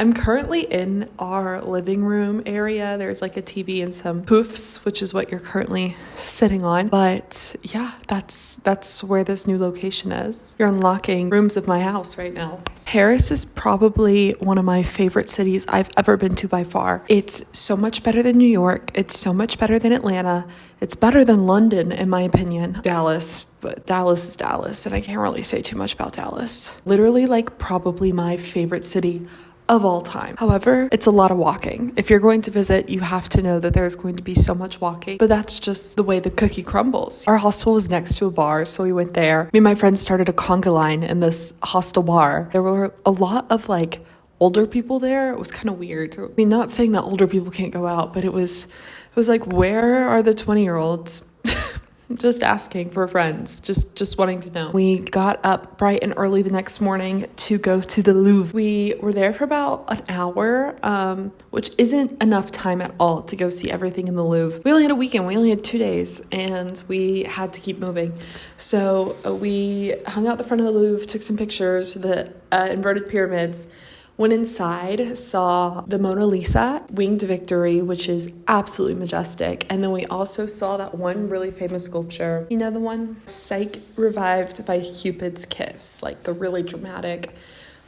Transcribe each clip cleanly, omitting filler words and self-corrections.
I'm currently in our living room area. There's like a TV and some poofs, which is what you're currently sitting on. But yeah, that's where this new location is. You're unlocking rooms of my house right now. Paris is probably one of my favorite cities I've ever been to by far. It's so much better than New York. It's so much better than Atlanta. It's better than London, in my opinion. Dallas. But Dallas is Dallas, and I can't really say too much about Dallas. Literally, like, probably my favorite city of all time. However, it's a lot of walking. If you're going to visit, you have to know that there's going to be so much walking, but that's just the way the cookie crumbles. Our hostel was next to a bar, so we went there. Me and my friends started a conga line in this hostel bar. There were a lot of like older people there. It was kind of weird. I mean, not saying that older people can't go out, but it was like, where are the 20-year-olds? Just asking for friends, just wanting to know. We got up bright and early the next morning to go to the Louvre. We were there for about an hour, which isn't enough time at all to go see everything in the Louvre. We only had a weekend. We only had 2 days, and we had to keep moving. So we hung out the front of the Louvre, took some pictures, the inverted pyramids, went inside, saw the Mona Lisa, Winged Victory, which is absolutely majestic. And then we also saw that one really famous sculpture. You know the one? Psyche revived by Cupid's kiss. Like the really dramatic,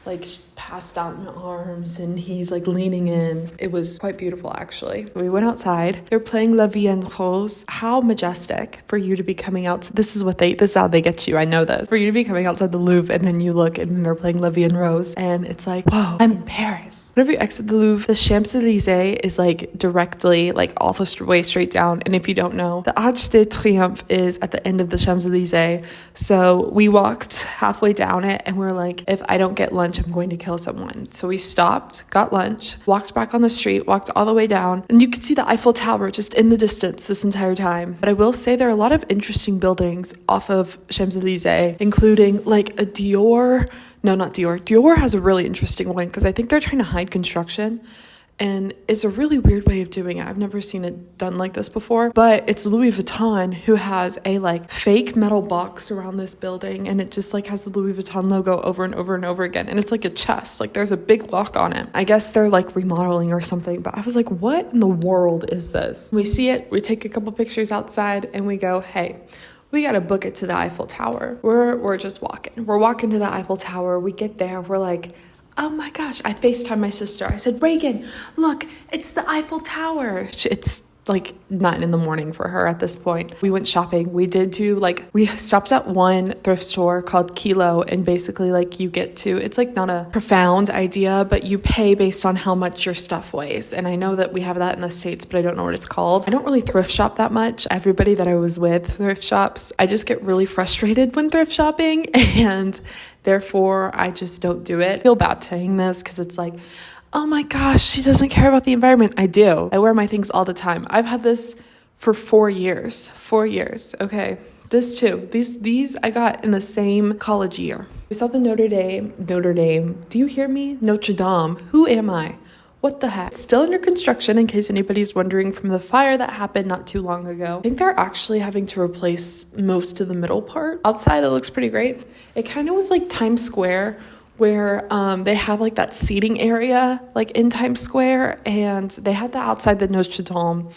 like passed out in arms and he's like leaning in. It was quite beautiful, actually. We went outside. They were playing La Vie en Rose. How majestic for you to be coming out. This is how they get you. I know this. For you to be coming outside the Louvre and then you look and they're playing La Vie en Rose and it's like, whoa, I'm in Paris. Whenever you exit the Louvre, the Champs-Elysees is like directly like all the way straight down. And if you don't know, the Arc de Triomphe is at the end of the Champs-Elysees. So we walked halfway down it and we're like, if I don't get lunch, I'm going to kill someone. So we stopped, got lunch, walked back on the street, walked all the way down, and you could see the Eiffel Tower just in the distance this entire time. But I will say there are a lot of interesting buildings off of Champs-Elysees, including like a Dior. No, not Dior. Dior has a really interesting one because I think they're trying to hide construction. And it's a really weird way of doing it. I've never seen it done like this before. But it's Louis Vuitton who has a like fake metal box around this building. And it just like has the Louis Vuitton logo over and over and over again. And it's like a chest. Like there's a big lock on it. I guess they're like remodeling or something. But I was like, what in the world is this? We see it. We take a couple pictures outside and we go, hey, we got to book it to the Eiffel Tower. We're just walking. We're walking to the Eiffel Tower. We get there. We're like, oh my gosh, I FaceTimed my sister. I said, Reagan, look, it's the Eiffel Tower. It's like 9 a.m. for her at this point. We went shopping. We stopped at one thrift store called Kilo, and basically like you get to, it's like not a profound idea, but you pay based on how much your stuff weighs. And I know that we have that in the States, but I don't know what it's called. I don't really thrift shop that much. Everybody that I was with thrift shops. I just get really frustrated when thrift shopping, and therefore I just don't do it. I feel bad saying this because it's like, oh my gosh, she doesn't care about the environment. I do. I wear my things all the time. I've had this for 4 years. 4 years. Okay. This too. These I got in the same college year. We saw the Notre Dame. Do you hear me? Notre Dame. Who am I? What the heck? It's still under construction in case anybody's wondering from the fire that happened not too long ago. I think they're actually having to replace most of the middle part. Outside, it looks pretty great. It kind of was like Times Square, where they have like that seating area like in Times Square, and they had that outside the Notre Dame,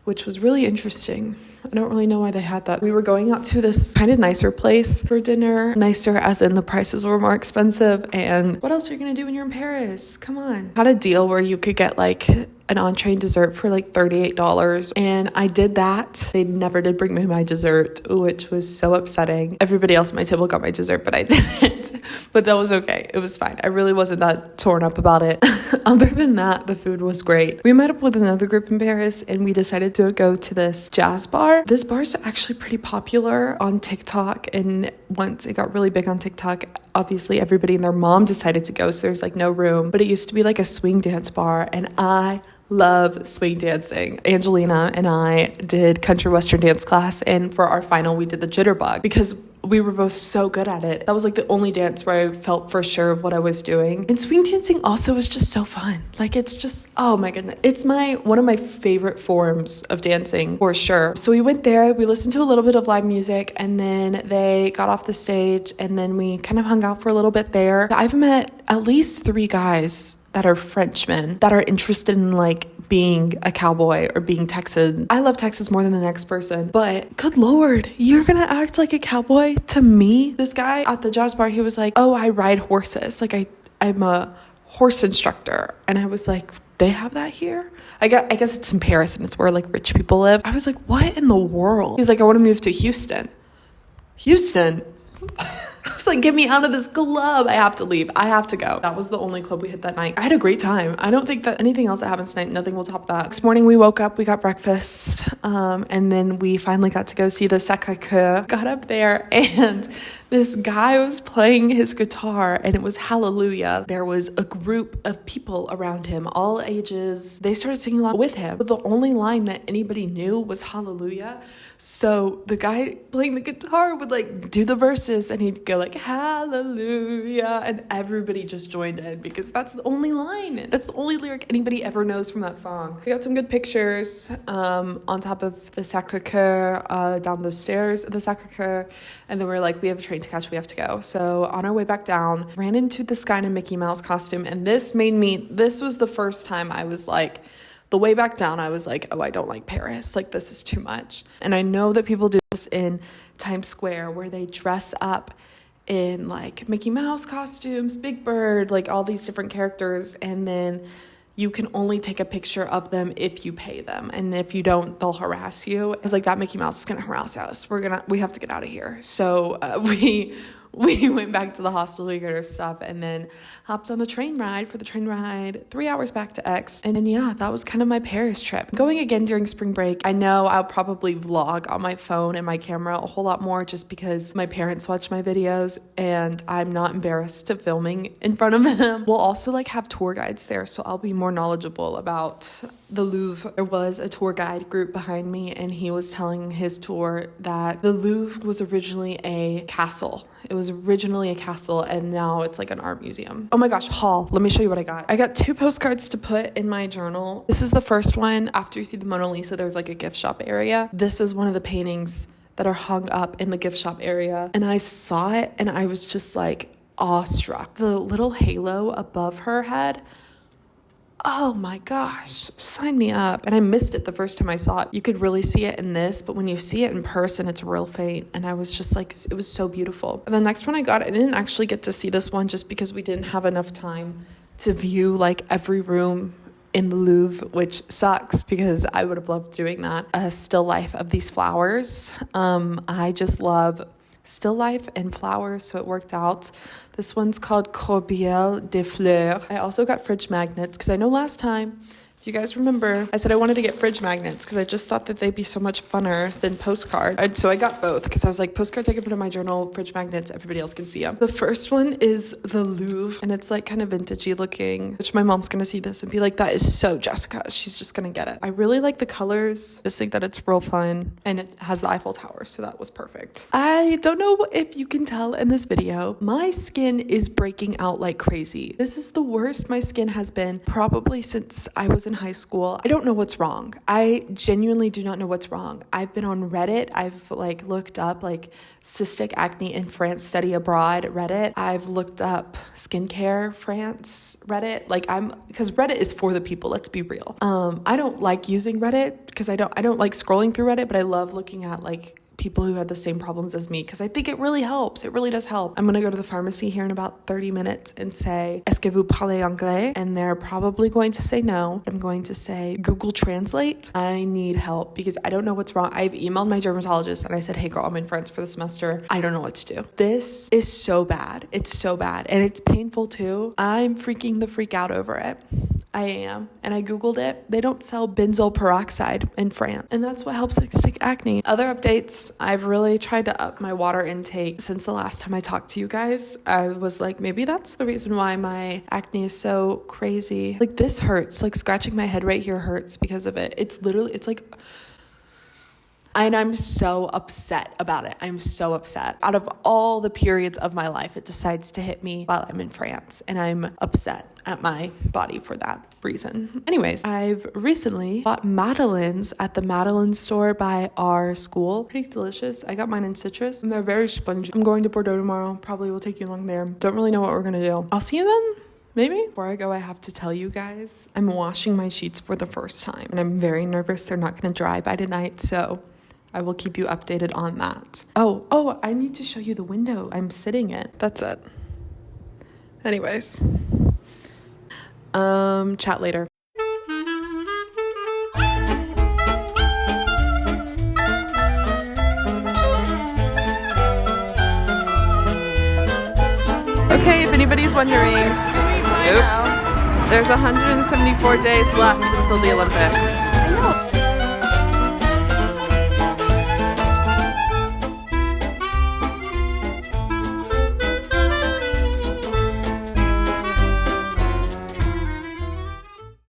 which was really interesting. I don't really know why they had that. We were going out to this kind of nicer place for dinner. Nicer as in the prices were more expensive. And what else are you going to do when you're in Paris? Come on. Had a deal where you could get like an entree and dessert for like $38. And I did that. They never did bring me my dessert, which was so upsetting. Everybody else at my table got my dessert, but I didn't. But that was okay. It was fine. I really wasn't that torn up about it. Other than that, the food was great. We met up with another group in Paris and we decided to go to this jazz bar. This bar is actually pretty popular on TikTok. And once it got really big on TikTok, obviously everybody and their mom decided to go. So there's like no room. But it used to be like a swing dance bar. And I love swing dancing. Angelina and I did country western dance class, and for our final we did the jitterbug because we were both so good at it. That was like the only dance where I felt for sure of what I was doing. And swing dancing also was just so fun. Like it's just, oh my goodness. It's one of my favorite forms of dancing for sure. So we went there, we listened to a little bit of live music, and then they got off the stage and then we kind of hung out for a little bit there. I've met at least 3 guys that are Frenchmen that are interested in like being a cowboy or being Texan. I love Texas more than the next person, but good Lord, you're gonna act like a cowboy to me? This guy at the jazz bar, he was like, oh, I ride horses. Like I'm a horse instructor. And I was like, they have that here? I guess it's in Paris and it's where like rich people live. I was like, what in the world? He's like, I want to move to Houston. Houston? I was like, get me out of this club. I have to leave. I have to go. That was the only club we hit that night. I had a great time. I don't think that anything else that happens tonight, nothing will top that. Next morning we woke up, we got breakfast, and then we finally got to go see the Sacré-Cœur. Got up there and this guy was playing his guitar and it was Hallelujah. There was a group of people around him, all ages. They started singing along with him, but the only line that anybody knew was Hallelujah. So the guy playing the guitar would like do the verses and he'd go like Hallelujah, and everybody just joined in because that's the only line. That's the only lyric anybody ever knows from that song. We got some good pictures on top of the Sacré-Cœur, down the stairs of the Sacré-Cœur, and then we were like, we have a train to catch, we have to go. So on our way back down, ran into this guy in a Mickey Mouse costume, and this was the first time I was like, the way back down, I was like, oh, I don't like Paris. Like, this is too much. And I know that people do this in Times Square where they dress up in like Mickey Mouse costumes, Big Bird, like all these different characters. And then you can only take a picture of them if you pay them. And if you don't, they'll harass you. I was like, that Mickey Mouse is going to harass us. We have to get out of here. So we went back to the hostel to get our stuff and then hopped on the train ride 3 hours back to X. And then, yeah, that was kind of my Paris trip. Going again during spring break. I know I'll probably vlog on my phone and my camera a whole lot more just because my parents watch my videos and I'm not embarrassed of filming in front of them. We'll also like have tour guides there, so I'll be more knowledgeable about the Louvre. There was a tour guide group behind me and he was telling his tour that the Louvre was originally a castle. It was originally a castle and now it's like an art museum. Oh my gosh, haul. Let me show you what I got. I got 2 postcards to put in my journal. This is the first one. After you see the Mona Lisa, there's like a gift shop area. This is one of the paintings that are hung up in the gift shop area. And I saw it and I was just like awestruck. The little halo above her head, oh my gosh, sign me up. And I missed it the first time I saw it. You could really see it in this, but when you see it in person, it's real faint. And I was just like, it was so beautiful. And the next one I got, I didn't actually get to see this one just because we didn't have enough time to view like every room in the Louvre, which sucks because I would have loved doing that. A still life of these flowers. I just love still life and flowers, so it worked out. This one's called Corbeille de Fleurs. I also got fridge magnets because I know last time, if you guys remember, I said I wanted to get fridge magnets because I just thought that they'd be so much funner than postcards. And so I got both because I was like, postcards I can put in my journal, fridge magnets, everybody else can see them. The first one is the Louvre, and it's like kind of vintagey looking, which my mom's gonna see this and be like, that is so Jessica. She's just gonna get it. I really like the colors. Just think that it's real fun, and it has the Eiffel Tower, so that was perfect. I don't know if you can tell in this video, my skin is breaking out like crazy. This is the worst my skin has been probably since I was in high school. I don't know what's wrong. I genuinely do not know what's wrong. I've been on Reddit. I've like looked up like cystic acne in France study abroad Reddit. I've looked up skincare France Reddit. Because Reddit is for the people, let's be real. I don't like using Reddit because I don't like scrolling through Reddit, but I love looking at like people who had the same problems as me because I think it really helps. It really does help. I'm gonna go to the pharmacy here in about 30 minutes and say, est-ce que vous parlez anglais? And they're probably going to say no. I'm going to say, Google Translate. I need help because I don't know what's wrong. I've emailed my dermatologist and I said, hey girl, I'm in France for the semester. I don't know what to do. This is so bad. It's so bad. And it's painful too. I'm freaking the freak out over it. I am. And I Googled it. They don't sell benzoyl peroxide in France. And that's what helps cystic acne. Other updates, I've really tried to up my water intake since the last time I talked to you guys. I was like, maybe that's the reason why my acne is so crazy. Like this hurts. Like scratching my head right here hurts because of it. It's like... And I'm so upset about it. I'm so upset. Out of all the periods of my life, it decides to hit me while I'm in France. And I'm upset at my body for that reason. Anyways, I've recently bought Madeleines at the Madeleine store by our school. Pretty delicious. I got mine in citrus and they're very spongy. I'm going to Bordeaux tomorrow. Probably will take you along there. Don't really know what we're going to do. I'll see you then. Maybe before I go, I have to tell you guys, I'm washing my sheets for the first time, and I'm very nervous they're not going to dry by tonight, so I will keep you updated on that. Oh, I need to show you the window I'm sitting in. That's it. Anyways, chat later. Okay, if anybody's wondering, oops, there's 174 days left until the Olympics.